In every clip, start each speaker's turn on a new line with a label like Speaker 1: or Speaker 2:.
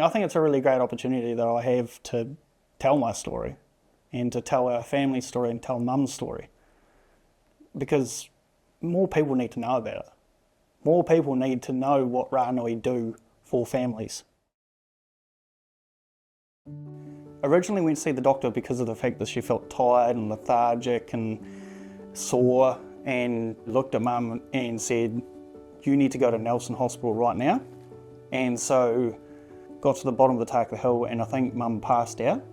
Speaker 1: I think it's a really great opportunity that I have to tell my story and to tell our family story and tell Mum's story, because more people need to know about it. More people need to know what Rānui do for families. Originally went to see the doctor because of the fact that she felt tired and lethargic and sore, and looked at Mum and said, you need to go to Nelson Hospital right now. And so got to the bottom of the Taka Hill, and I think Mum passed out.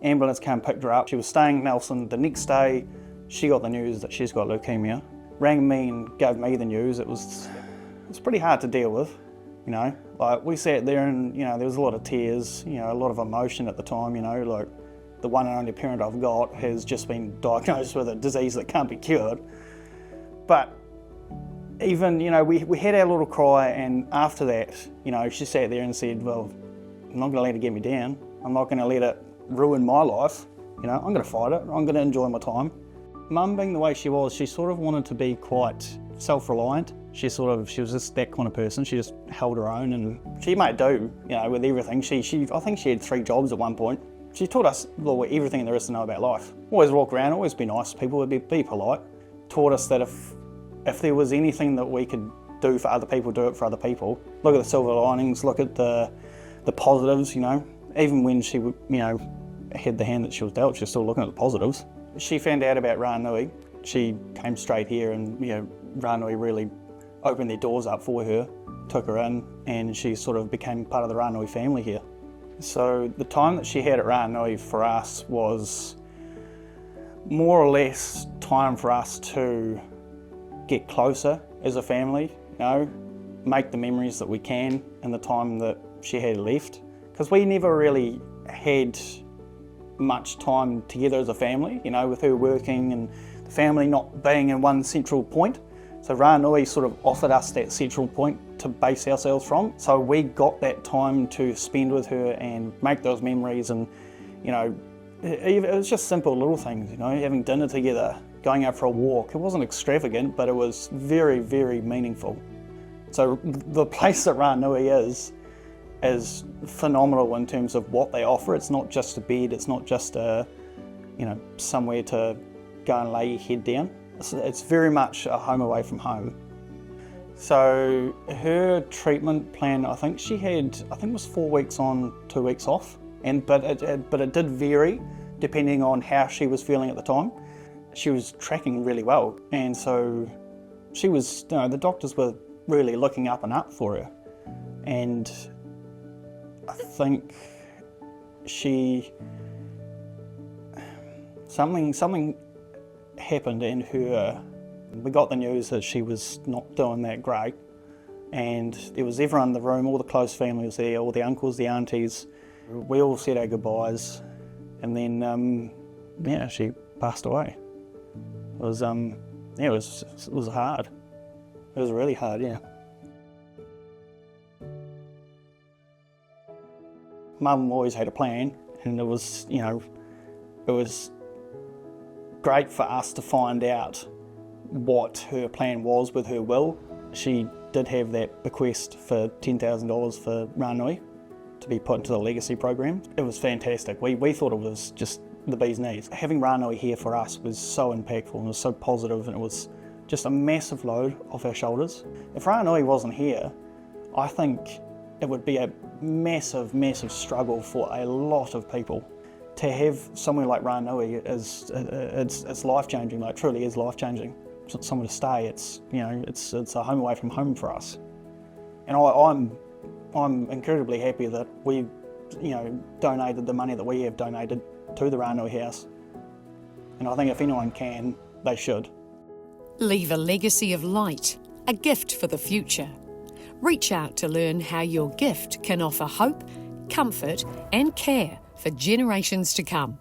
Speaker 1: Ambulance came and picked her up. She was staying in Nelson. The next day she got the news that she's got leukaemia. Rang me and gave me the news. It was pretty hard to deal with, you know. Like, we sat there and, you know, there was a lot of tears, you know, a lot of emotion at the time, you know, like the one and only parent I've got has just been diagnosed with a disease that can't be cured. But even, you know, we had our little cry, and after that, you know, she sat there and said, well, I'm not going to let it get me down. I'm not going to let it ruin my life. You know, I'm going to fight it. I'm going to enjoy my time. Mum, being the way she was, she sort of wanted to be quite self-reliant. She was just that kind of person. She just held her own, and she might do, you know, with everything. I think she had 3 jobs at one point. She taught us, well, everything there is to know about life. Always walk around, always be nice to people, be polite. Taught us that if there was anything that we could do for other people, do it for other people. Look at the silver linings, look at the positives, you know. Even when she, you know, had the hand that she was dealt, she was still looking at the positives. She found out about Rānui. She came straight here, and, you know, Rānui really opened their doors up for her, took her in, and she sort of became part of the Rānui family here. So the time that she had at Rānui for us was more or less time for us to get closer as a family, you know, make the memories that we can in the time that she had left. Because we never really had much time together as a family, you know, with her working and the family not being in one central point. So Rānui sort of offered us that central point to base ourselves from. So we got that time to spend with her and make those memories, and, you know, it was just simple little things, you know, having dinner together, going out for a walk. It wasn't extravagant, but it was very, very meaningful. So the place that Rānui is phenomenal in terms of what they offer. It's not just a bed, it's not just a, you know, somewhere to go and lay your head down. It's very much a home away from home. So her treatment plan, I think it was 4 weeks on, 2 weeks off, but it did vary depending on how she was feeling at the time. She was tracking really well, and so she was, you know, the doctors were really looking up and up for her, and I think something happened in her. We got the news that she was not doing that great, and there was everyone in the room, all the close family was there, all the uncles, the aunties. We all said our goodbyes, and then she passed away. It was it was hard. It was really hard, yeah. Mum always had a plan, and it was, you know, it was great for us to find out what her plan was with her will. She did have that bequest for $10,000 for Rānui to be put into the legacy program. It was fantastic. We thought it was just the bee's knees. Having Rānui here for us was so impactful and was so positive, and it was just a massive load off our shoulders. If Rānui wasn't here, I think it would be a massive, massive struggle for a lot of people. To have somewhere like Rānui it's life-changing, like truly is life-changing. It's somewhere to stay, it's, you know, it's a home away from home for us. And I'm incredibly happy that we, you know, donated the money that we have donated to the Rānui House. And I think if anyone can, they should.
Speaker 2: Leave a legacy of light, a gift for the future. Reach out to learn how your gift can offer hope, comfort and care for generations to come.